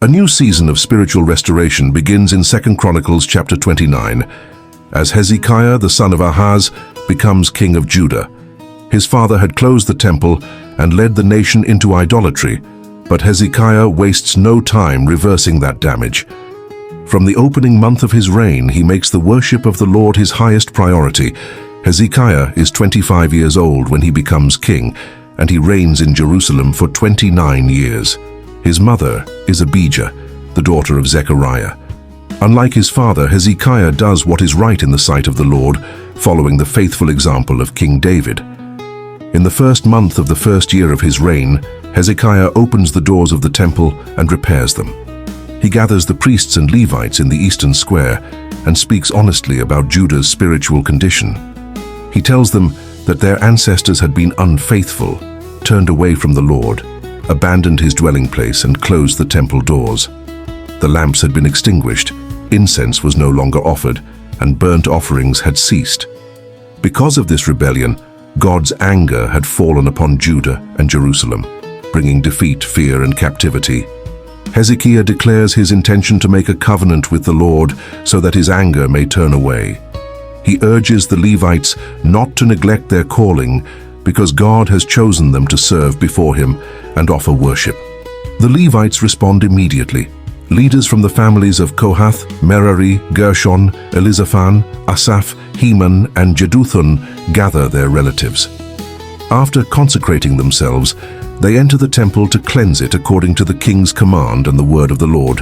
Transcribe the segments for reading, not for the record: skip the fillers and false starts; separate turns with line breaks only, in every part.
A new season of spiritual restoration begins in 2 Chronicles chapter 29, as Hezekiah, the son of Ahaz, becomes king of Judah. His father had closed the temple and led the nation into idolatry, but Hezekiah wastes no time reversing that damage. From the opening month of his reign, he makes the worship of the Lord his highest priority. Hezekiah is 25 years old when he becomes king, and he reigns in Jerusalem for 29 years. His mother is Abijah, the daughter of Zechariah. Unlike his father, Hezekiah does what is right in the sight of the Lord, following the faithful example of King David. In the first month of the first year of his reign, Hezekiah opens the doors of the temple and repairs them. He gathers the priests and Levites in the eastern square and speaks honestly about Judah's spiritual condition. He tells them that their ancestors had been unfaithful, turned away from the Lord, abandoned his dwelling place and closed the temple doors. The lamps had been extinguished, incense was no longer offered, and burnt offerings had ceased. Because of this rebellion, God's anger had fallen upon Judah and Jerusalem, bringing defeat, fear, and captivity. Hezekiah declares his intention to make a covenant with the Lord so that his anger may turn away. He urges the Levites not to neglect their calling, because God has chosen them to serve before him and offer worship. The Levites respond immediately. Leaders from the families of Kohath, Merari, Gershon, Elizaphan, Asaph, Heman, and Jeduthun gather their relatives. After consecrating themselves, they enter the temple to cleanse it according to the king's command and the word of the Lord.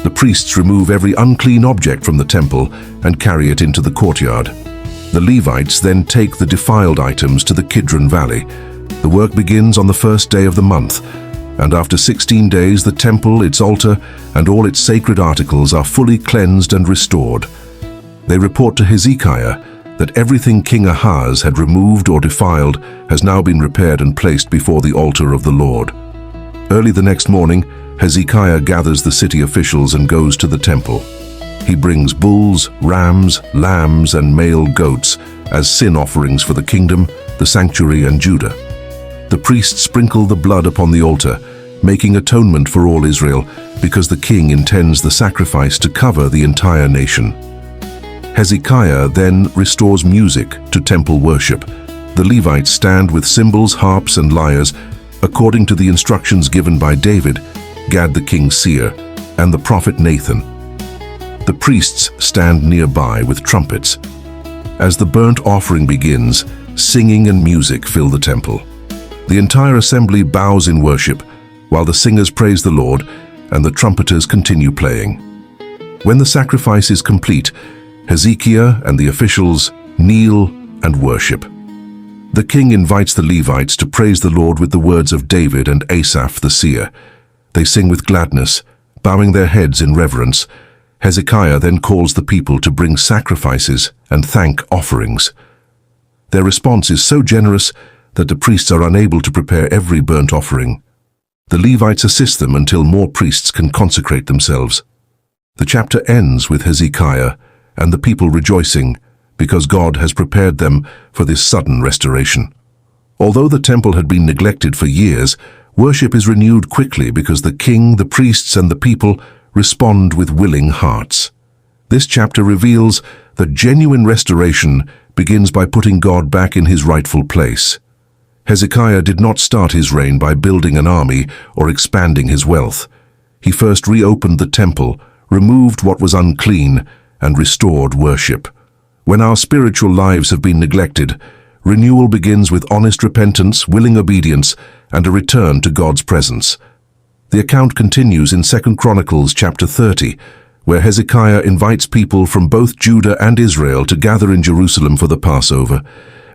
The priests remove every unclean object from the temple and carry it into the courtyard. The Levites then take the defiled items to the Kidron Valley. The work begins on the first day of the month, and after 16 days the temple, its altar, and all its sacred articles are fully cleansed and restored. They report to Hezekiah that everything King Ahaz had removed or defiled has now been repaired and placed before the altar of the Lord. Early the next morning, Hezekiah gathers the city officials and goes to the temple. He brings bulls, rams, lambs, and male goats as sin offerings for the kingdom, the sanctuary, and Judah. The priests sprinkle the blood upon the altar, making atonement for all Israel, because the king intends the sacrifice to cover the entire nation. Hezekiah then restores music to temple worship. The Levites stand with cymbals, harps, and lyres, according to the instructions given by David, Gad the king's seer, and the prophet Nathan. The priests stand nearby with trumpets. As the burnt offering begins, singing and music fill the temple. The entire assembly bows in worship, while the singers praise the Lord and the trumpeters continue playing. When the sacrifice is complete, Hezekiah and the officials kneel and worship. The king invites the Levites to praise the Lord with the words of David and Asaph the seer. They sing with gladness, bowing their heads in reverence. Hezekiah then calls the people to bring sacrifices and thank offerings. Their response is so generous that the priests are unable to prepare every burnt offering. The Levites assist them until more priests can consecrate themselves. The chapter ends with Hezekiah and the people rejoicing because God has prepared them for this sudden restoration. Although the temple had been neglected for years, worship is renewed quickly because the king, the priests, and the people respond with willing hearts. This chapter reveals that genuine restoration begins by putting God back in his rightful place. Hezekiah did not start his reign by building an army or expanding his wealth. He first reopened the temple, removed what was unclean, and restored worship. When our spiritual lives have been neglected, renewal begins with honest repentance, willing obedience, and a return to God's presence. The account continues in 2 Chronicles chapter 30, where Hezekiah invites people from both Judah and Israel to gather in Jerusalem for the Passover.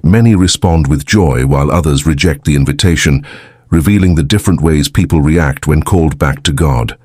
Many respond with joy while others reject the invitation, revealing the different ways people react when called back to God.